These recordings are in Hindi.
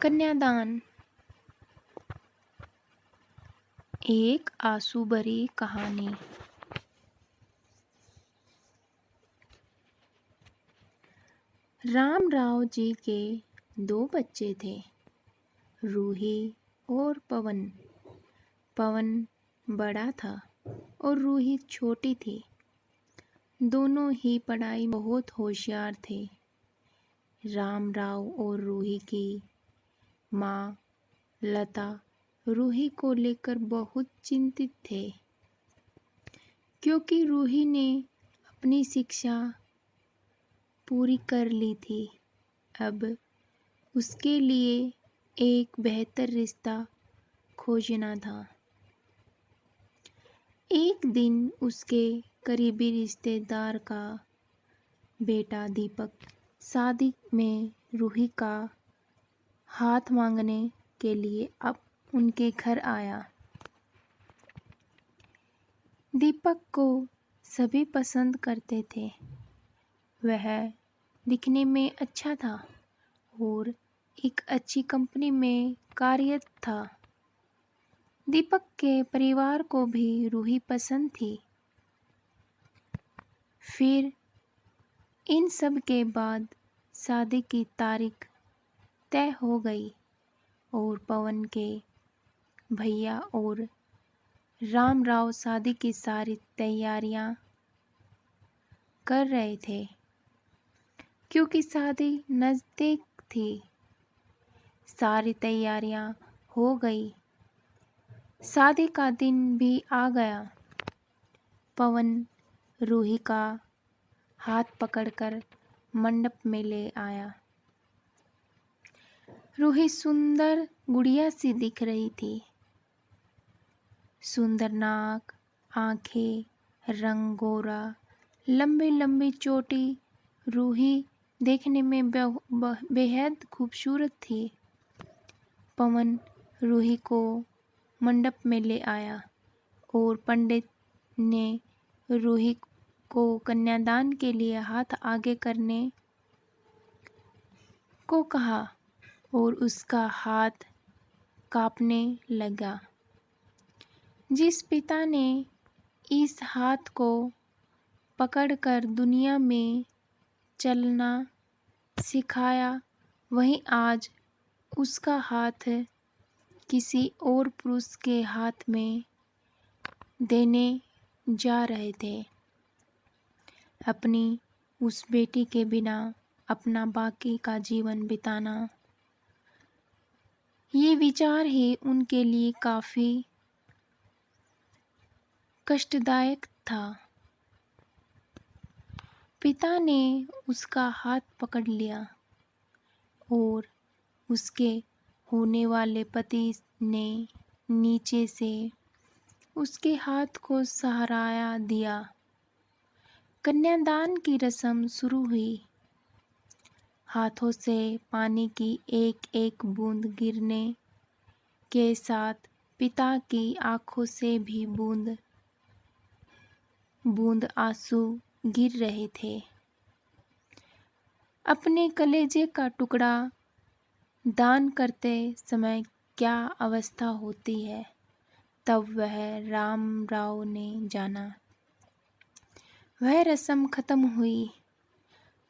कन्यादान एक आंसू भरी कहानी। रामराव जी के दो बच्चे थे, रूही और पवन। पवन बड़ा था और रूही छोटी थी। दोनों ही पढ़ाई में बहुत होशियार थे। रामराव और रूही की माँ लता रूही को लेकर बहुत चिंतित थे, क्योंकि रूही ने अपनी शिक्षा पूरी कर ली थी। अब उसके लिए एक बेहतर रिश्ता खोजना था। एक दिन उसके करीबी रिश्तेदार का बेटा दीपक शादी में रूही का हाथ मांगने के लिए अब उनके घर आया। दीपक को सभी पसंद करते थे। वह दिखने में अच्छा था और एक अच्छी कंपनी में कार्यरत था। दीपक के परिवार को भी रूही पसंद थी। फिर इन सब के बाद शादी की तारीख तय हो गई और पवन के भैया और रामराव शादी की सारी तैयारियां कर रहे थे, क्योंकि शादी नज़दीक थी। सारी तैयारियां हो गई। शादी का दिन भी आ गया। पवन रूही का हाथ पकड़कर मंडप में ले आया। रूही सुंदर गुड़िया सी दिख रही थी। सुंदर नाक, आंखें, रंग गोरा, लंबी लंबी चोटी। रूही देखने में बेहद खूबसूरत थी। पवन रूही को मंडप में ले आया और पंडित ने रूही को कन्यादान के लिए हाथ आगे करने को कहा और उसका हाथ कांपने लगा। जिस पिता ने इस हाथ को पकड़कर दुनिया में चलना सिखाया, वही आज उसका हाथ किसी और पुरुष के हाथ में देने जा रहे थे। अपनी उस बेटी के बिना अपना बाकी का जीवन बिताना, ये विचार ही उनके लिए काफ़ी कष्टदायक था। पिता ने उसका हाथ पकड़ लिया और उसके होने वाले पति ने नीचे से उसके हाथ को सहारा दिया। कन्यादान की रस्म शुरू हुई। हाथों से पानी की एक एक बूंद गिरने के साथ पिता की आंखों से भी बूंद बूंद आंसू गिर रहे थे। अपने कलेजे का टुकड़ा दान करते समय क्या अवस्था होती है, तब वह रामराव ने जाना। वह रस्म खत्म हुई।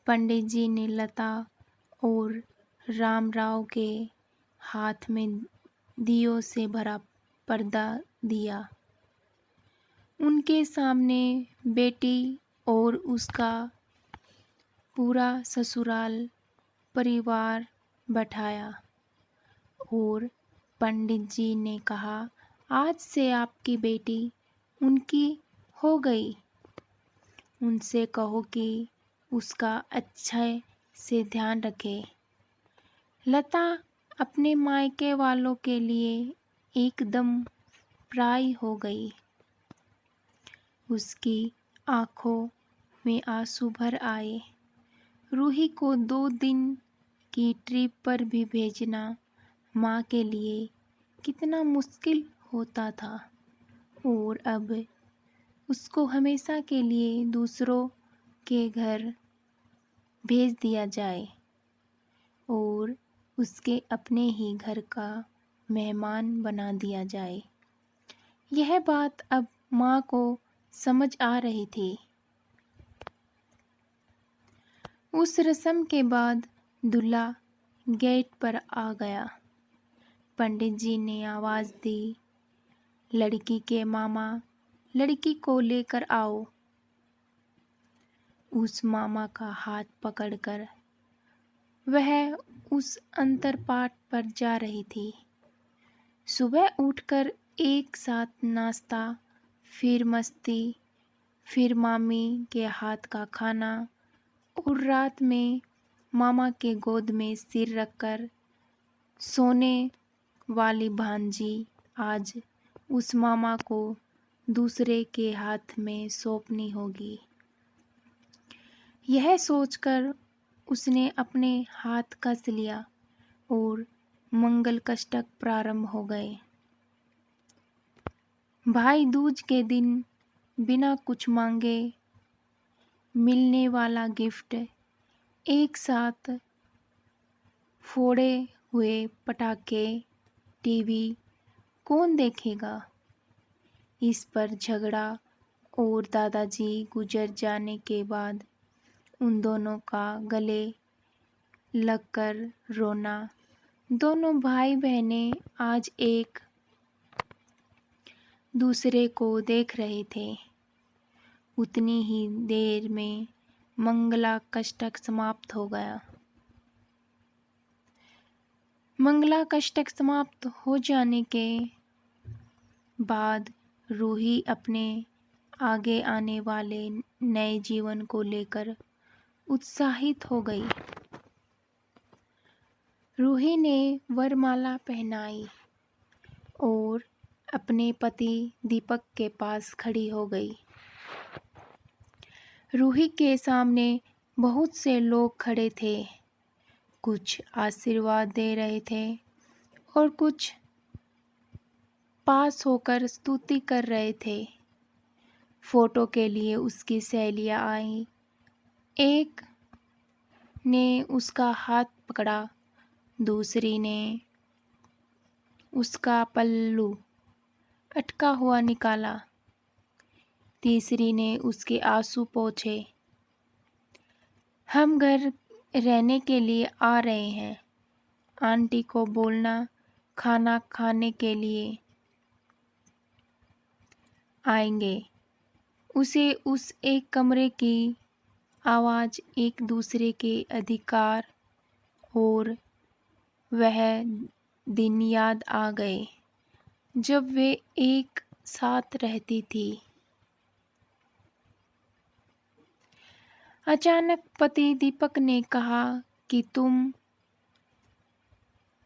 पंडित जी ने लता और रामराव के हाथ में दियों से भरा पर्दा दिया। उनके सामने बेटी और उसका पूरा ससुराल परिवार बैठाया और पंडित जी ने कहा, आज से आपकी बेटी उनकी हो गई। उनसे कहो कि उसका अच्छे से ध्यान रखे। लता अपने मायके वालों के लिए एकदम पराई हो गई। उसकी आंखों में आंसू भर आए। रूही को 2 दिन की ट्रिप पर भी भेजना माँ के लिए कितना मुश्किल होता था, और अब उसको हमेशा के लिए दूसरों के घर भेज दिया जाए और उसके अपने ही घर का मेहमान बना दिया जाए। यह बात अब माँ को समझ आ रही थी। उस रस्म के बाद दूल्हा गेट पर आ गया। पंडित जी ने आवाज़ दी, लड़की के मामा लड़की को लेकर आओ। उस मामा का हाथ पकड़कर वह उस अंतरपाट पर जा रही थी। सुबह उठकर एक साथ नाश्ता, फिर मस्ती, फिर मामी के हाथ का खाना और रात में मामा के गोद में सिर रखकर सोने वाली भांजी आज उस मामा को दूसरे के हाथ में सौंपनी होगी। यह सोचकर उसने अपने हाथ कस लिया और मंगल कष्टक प्रारंभ हो गए। भाई दूज के दिन बिना कुछ मांगे मिलने वाला गिफ्ट, एक साथ फोड़े हुए पटाखे, टीवी कौन देखेगा? इस पर झगड़ा और दादाजी गुजर जाने के बाद उन दोनों का गले लगकर रोना। दोनों भाई बहनें आज एक दूसरे को देख रहे थे। उतनी ही देर में मंगला कष्टक समाप्त हो गया। मंगला कष्टक समाप्त हो जाने के बाद रूही अपने आगे आने वाले नए जीवन को लेकर उत्साहित हो गई। रूही ने वरमाला पहनाई और अपने पति दीपक के पास खड़ी हो गई। रूही के सामने बहुत से लोग खड़े थे। कुछ आशीर्वाद दे रहे थे और कुछ पास होकर स्तुति कर रहे थे। फोटो के लिए उसकी सहेलियां आई। एक ने उसका हाथ पकड़ा, दूसरी ने उसका पल्लू अटका हुआ निकाला, तीसरी ने उसके आंसू पोंछे। हम घर रहने के लिए आ रहे हैं, आंटी को बोलना खाना खाने के लिए आएंगे। उसे उस एक कमरे की आवाज़, एक दूसरे के अधिकार और वह दिन याद आ गए जब वे एक साथ रहती थी। अचानक पति दीपक ने कहा कि तुम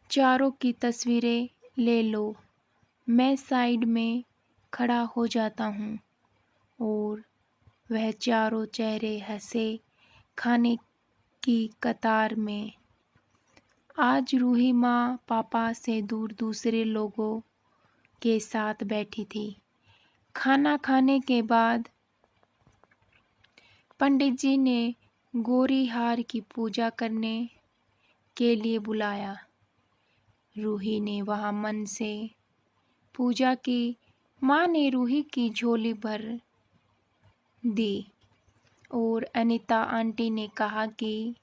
चारों की तस्वीरें ले लो, मैं साइड में खड़ा हो जाता हूँ। और वह चारों चेहरे हंसे खाने की कतार में। आज रूही माँ पापा से दूर दूसरे लोगों के साथ बैठी थी। खाना खाने के बाद पंडित जी ने गौरी हार की पूजा करने के लिए बुलाया। रूही ने वहाँ मन से पूजा की। माँ ने रूही की झोली भर दी और अनीता आंटी ने कहा कि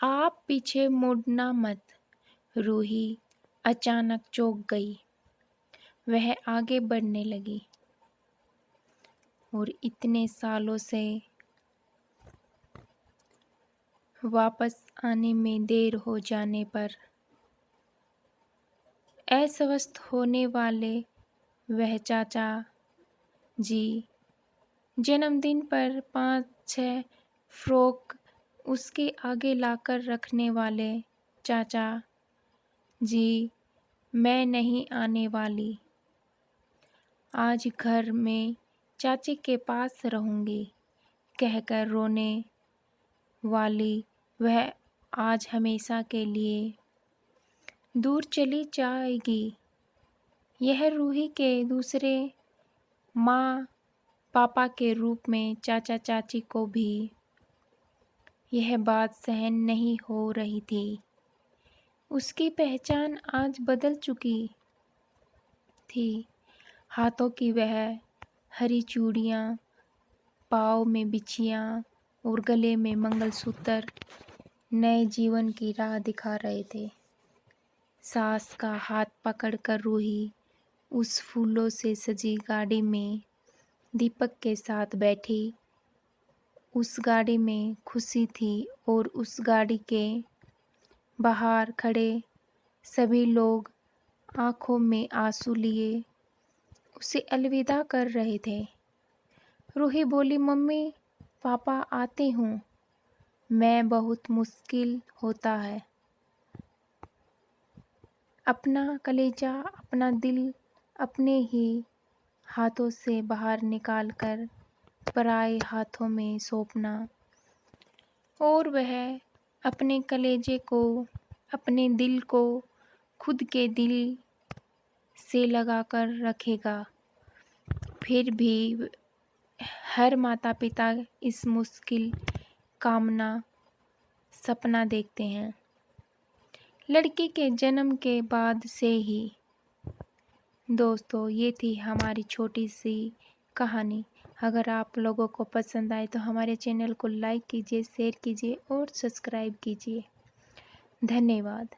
आप पीछे मुड़ना मत। रूही अचानक चौंक गई। वह आगे बढ़ने लगी और इतने सालों से वापस आने में देर हो जाने पर अस्वस्थ होने वाले वह चाचा जी जन्मदिन पर 5-6 फ्रॉक उसके आगे लाकर रखने वाले चाचा जी, मैं नहीं आने वाली, आज घर में चाची के पास रहूँगी कहकर रोने वाली वह आज हमेशा के लिए दूर चली जाएगी। यह रूही के दूसरे माँ पापा के रूप में चाचा चाची को भी यह बात सहन नहीं हो रही थी। उसकी पहचान आज बदल चुकी थी। हाथों की वह हरी चूड़ियाँ, पाँव में बिछियाँ और गले में मंगलसूत्र नए जीवन की राह दिखा रहे थे। सास का हाथ पकड़कर रूही उस फूलों से सजी गाड़ी में दीपक के साथ बैठी। उस गाड़ी में खुशी थी और उस गाड़ी के बाहर खड़े सभी लोग आंखों में आंसू लिए उसे अलविदा कर रहे थे। रूही बोली, मम्मी पापा आते हूँ, मैं बहुत मुश्किल होता है। अपना कलेजा, अपना दिल अपने ही हाथों से बाहर निकाल कर पराए हाथों में सौंपना, और वह अपने कलेजे को, अपने दिल को खुद के दिल से लगा कर रखेगा। फिर भी हर माता पिता इस मुश्किल कामना सपना देखते हैं। लड़की के जन्म के बाद से ही। दोस्तों, ये थी हमारी छोटी सी कहानी। अगर आप लोगों को पसंद आए तो हमारे चैनल को लाइक कीजिए, शेयर कीजिए और सब्सक्राइब कीजिए। धन्यवाद।